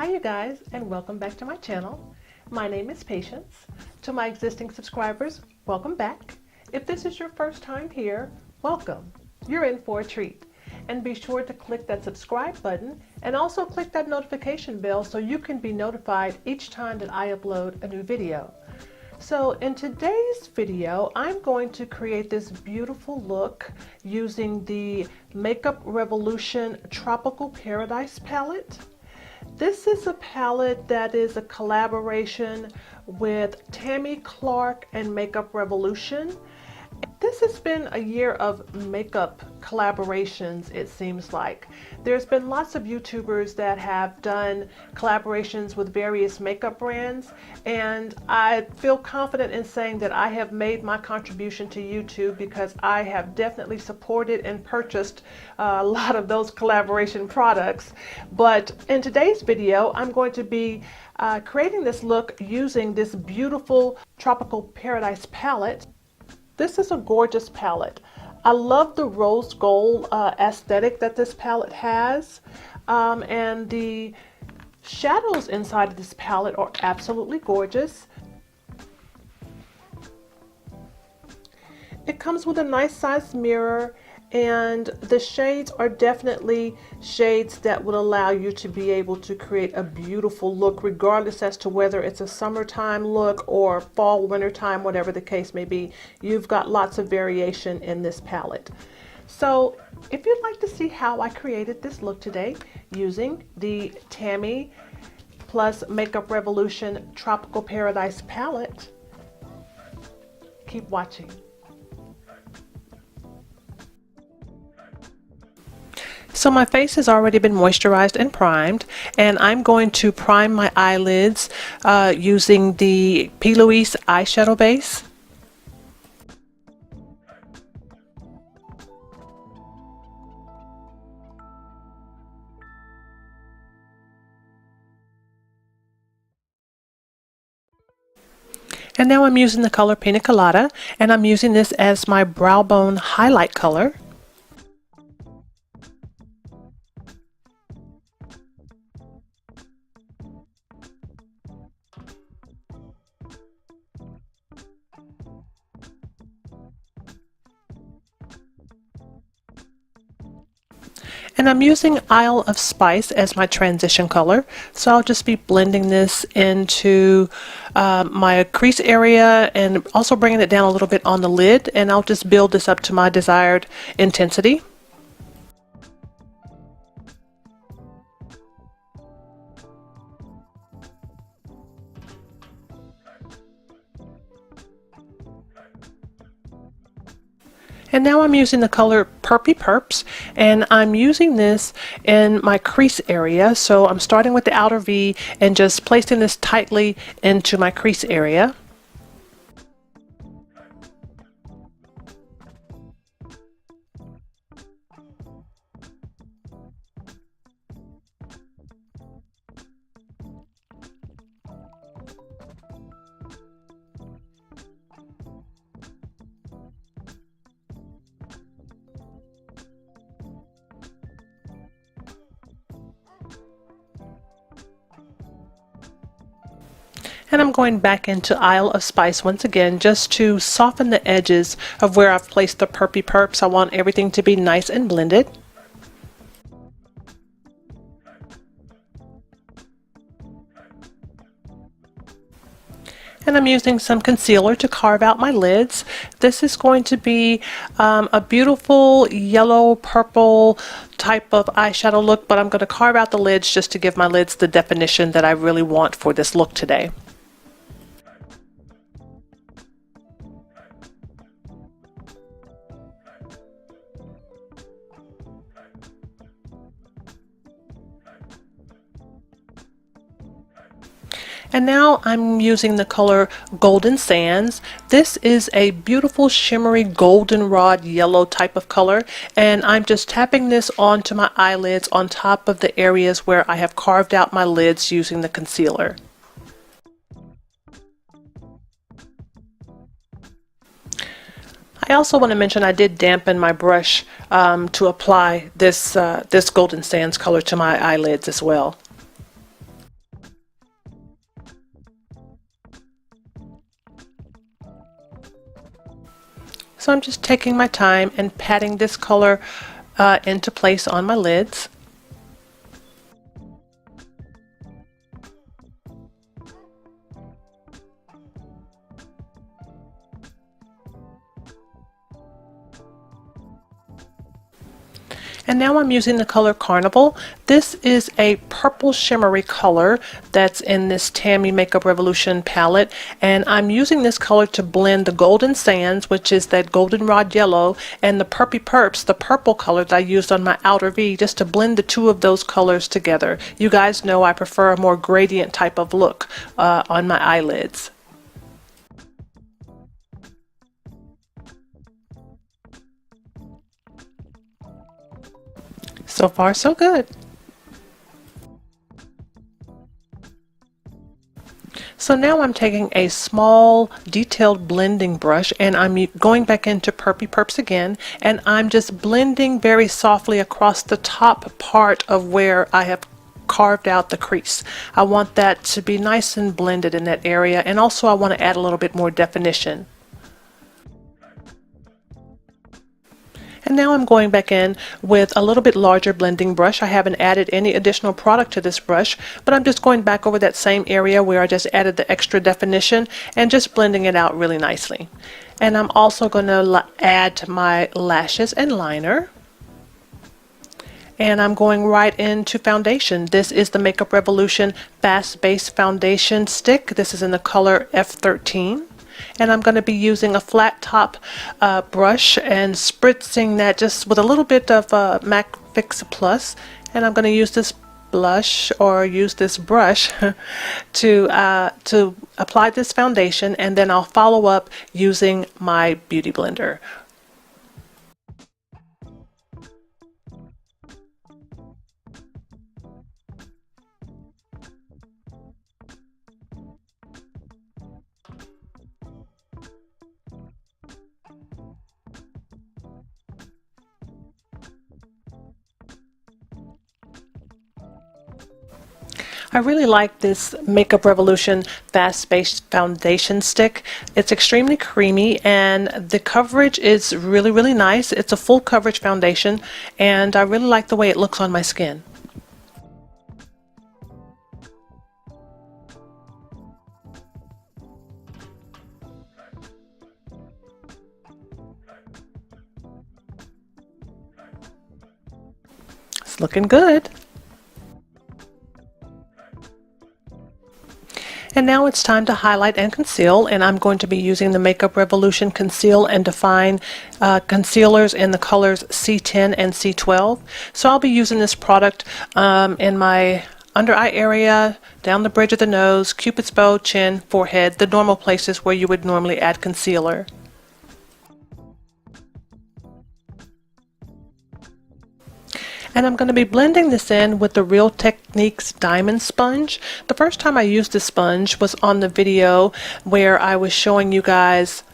Hi you guys, and welcome back to my channel. My name is Patience. To my existing subscribers, welcome back. If this is your first time here, welcome. You're in for a treat. And be sure to click that subscribe button and also click that notification bell so you can be notified each time that I upload a new video. So in today's video, I'm going to create this beautiful look using the Makeup Revolution Tropical Paradise palette. This is a palette that is a collaboration with Tammi, Clark, and Makeup Revolution. This has been a year of makeup collaborations, it seems like. There's been lots of YouTubers that have done collaborations with various makeup brands, and I feel confident in saying that I have made my contribution to YouTube because I have definitely supported and purchased a lot of those collaboration products. But in today's video, I'm going to be creating this look using this beautiful Tropical Paradise palette. This is a gorgeous palette. I love the rose gold aesthetic that this palette has, and the shadows inside of this palette are absolutely gorgeous. It comes with a nice sized mirror, and the shades are definitely shades that would allow you to be able to create a beautiful look regardless as to whether it's a summertime look or fall, wintertime, whatever the case may be. You've got lots of variation in this palette. So if you'd like to see how I created this look today using the Tammi plus Makeup Revolution Tropical Paradise palette, keep watching. So my face has already been moisturized and primed, and I'm going to prime my eyelids using the PLouise eyeshadow base. And now I'm using the color Pina Colada, and I'm using this as my brow bone highlight color. And I'm using Isle of Spice as my transition color, so I'll just be blending this into my crease area and also bringing it down a little bit on the lid, and I'll just build this up to my desired intensity. And now I'm using the color Perpy Perps, and I'm using this in my crease area. So I'm starting with the outer V and just placing this tightly into my crease area. And I'm going back into Isle of Spice once again just to soften the edges of where I've placed the Perpy Perps. I want everything to be nice and blended. And I'm using some concealer to carve out my lids. This is going to be a beautiful yellow purple type of eyeshadow look, but I'm going to carve out the lids just to give my lids the definition that I really want for this look today. And now I'm using the color Golden Sands. This is a beautiful shimmery goldenrod yellow type of color, and I'm just tapping this onto my eyelids on top of the areas where I have carved out my lids using the concealer. I also want to mention I did dampen my brush to apply this Golden Sands color to my eyelids as well. So I'm just taking my time and patting this color into place on my lids. And now I'm using the color Carnival. This is a purple shimmery color that's in this Tammi Makeup Revolution palette. And I'm using this color to blend the Golden Sands, which is that goldenrod yellow, and the Perpy Perps, the purple color that I used on my outer V, just to blend the two of those colors together. You guys know I prefer a more gradient type of look on my eyelids. So far, so good. So now I'm taking a small detailed blending brush and I'm going back into Perpy Perps again, and I'm just blending very softly across the top part of where I have carved out the crease. I want that to be nice and blended in that area, and also I want to add a little bit more definition. And now I'm going back in with a little bit larger blending brush. I haven't added any additional product to this brush, but I'm just going back over that same area where I just added the extra definition and just blending it out really nicely. And I'm also going to add my lashes and liner. And I'm going right into foundation. This is the Makeup Revolution Fast Base Foundation Stick. This is in the color F13. And I'm going to be using a flat top brush and spritzing that just with a little bit of MAC Fix Plus. And I'm going to use this blush or use this brush to apply this foundation, and then I'll follow up using my beauty blender. I really like this Makeup Revolution Fast Base Foundation Stick. It's extremely creamy and the coverage is really nice. It's a full coverage foundation and I really like the way it looks on my skin. It's looking good. And now it's time to highlight and conceal, and I'm going to be using the Makeup Revolution Conceal and Define concealers in the colors C10 and C12. So I'll be using this product in my under eye area, down the bridge of the nose, Cupid's bow, chin, forehead, the normal places where you would normally add concealer. And I'm going to be blending this in with the Real Techniques Diamond Sponge. The first time I used this sponge was on the video where I was showing you guys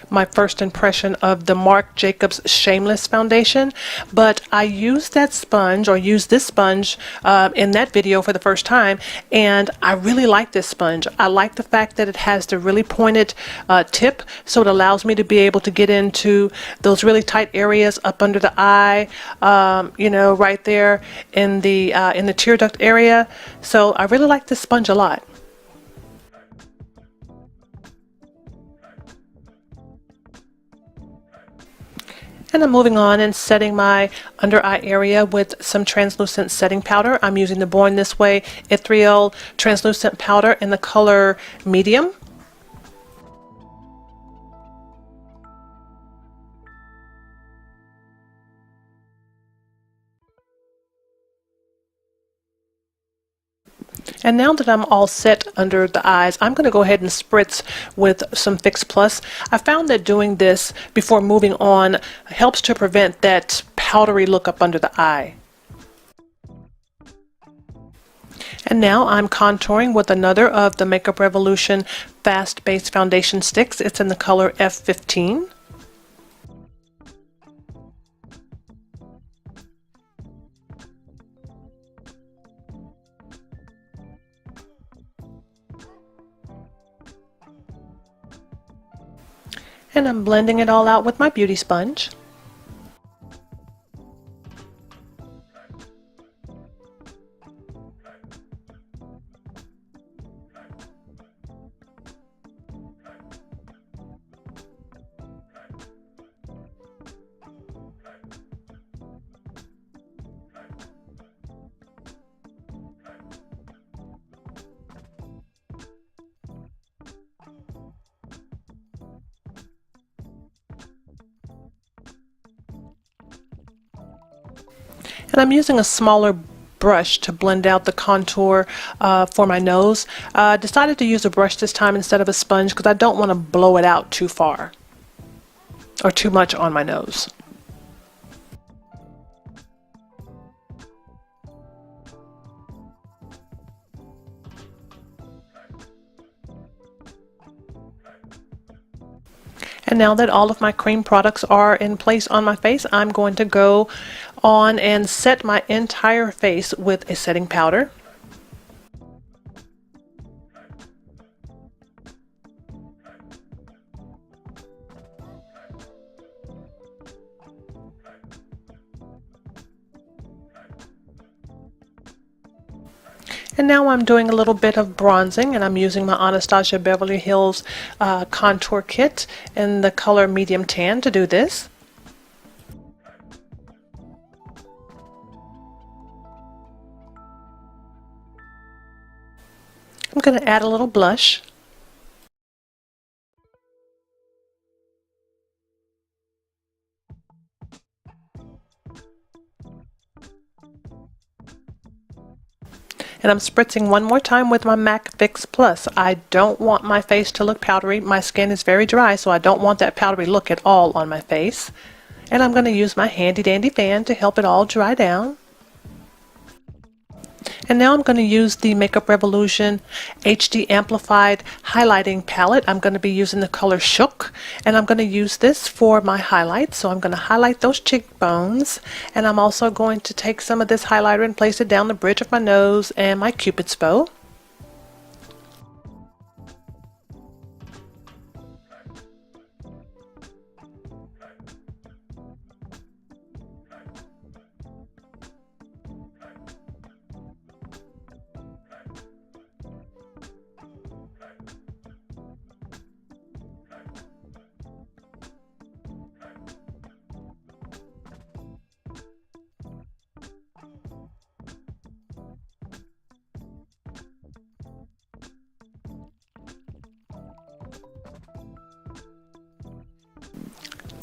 my first impression of the Marc Jacobs Shameless Foundation, but I used that sponge, or used this sponge in that video for the first time, and I really like this sponge. I like the fact that it has the really pointed tip, so it allows me to be able to get into those really tight areas up under the eye, you know, right there in the tear duct area. So I really like this sponge a lot. And I'm moving on and setting my under eye area with some translucent setting powder. I'm using the Born This Way Ethereal translucent powder in the color medium. And now that I'm all set under the eyes, I'm going to go ahead and spritz with some Fix Plus. I found that doing this before moving on helps to prevent that powdery look up under the eye. And now I'm contouring with another of the Makeup Revolution Fast Base Foundation Sticks. It's in the color F15. And I'm blending it all out with my beauty sponge. And I'm using a smaller brush to blend out the contour for my nose. Decided to use a brush this time instead of a sponge because I don't want to blow it out too far or too much on my nose. And now that all of my cream products are in place on my face, I'm going to go on and set my entire face with a setting powder. And now I'm doing a little bit of bronzing, and I'm using my Anastasia Beverly Hills contour kit in the color medium tan to do this. I'm going to add a little blush. And I'm spritzing one more time with my MAC Fix Plus. I don't want my face to look powdery. My skin is very dry, so I don't want that powdery look at all on my face. And I'm going to use my handy dandy fan to help it all dry down. And now I'm going to use the Makeup Revolution HD Amplified Highlighting Palette. I'm going to be using the color Shook, and I'm going to use this for my highlights. So I'm going to highlight those cheekbones, and I'm also going to take some of this highlighter and place it down the bridge of my nose and my Cupid's bow.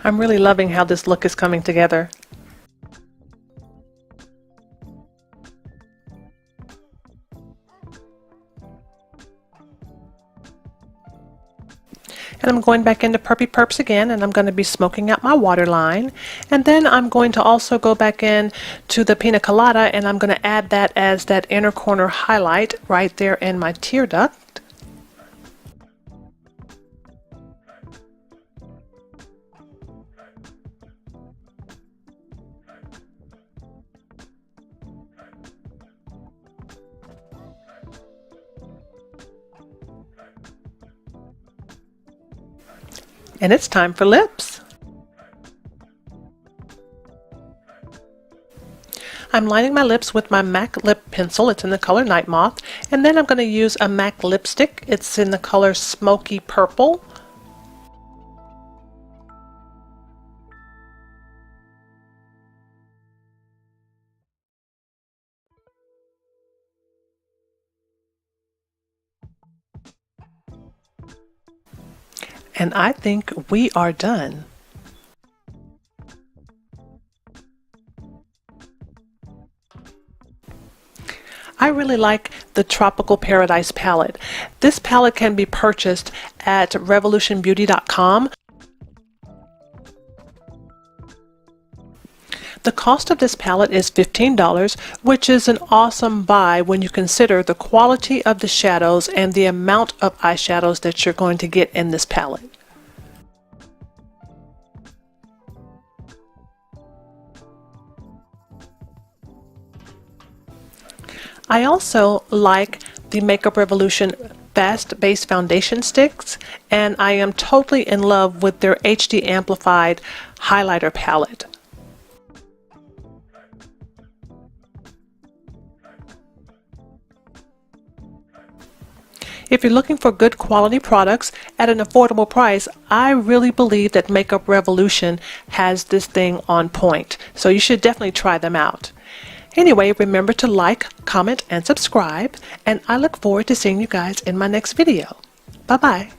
I'm really loving how this look is coming together. And I'm going back into Perpy Perps again, and I'm going to be smoking out my waterline. And then I'm going to also go back in to the Pina Colada, and I'm going to add that as that inner corner highlight right there in my tear duct. And it's time for lips. I'm lining my lips with my MAC lip pencil. It's in the color Night Moth. And then I'm going to use a MAC lipstick. It's in the color Smoky Purple. And I think we are done. I really like the Tropical Paradise palette. This palette can be purchased at revolutionbeauty.com. The cost of this palette is $15, which is an awesome buy when you consider the quality of the shadows and the amount of eyeshadows that you're going to get in this palette. I also like the Makeup Revolution Fast Base Foundation Sticks, and I am totally in love with their HD Amplified highlighter palette. If you're looking for good quality products at an affordable price, I really believe that Makeup Revolution has this thing on point. So you should definitely try them out. Anyway, remember to like, comment, and subscribe, and I look forward to seeing you guys in my next video. Bye-bye.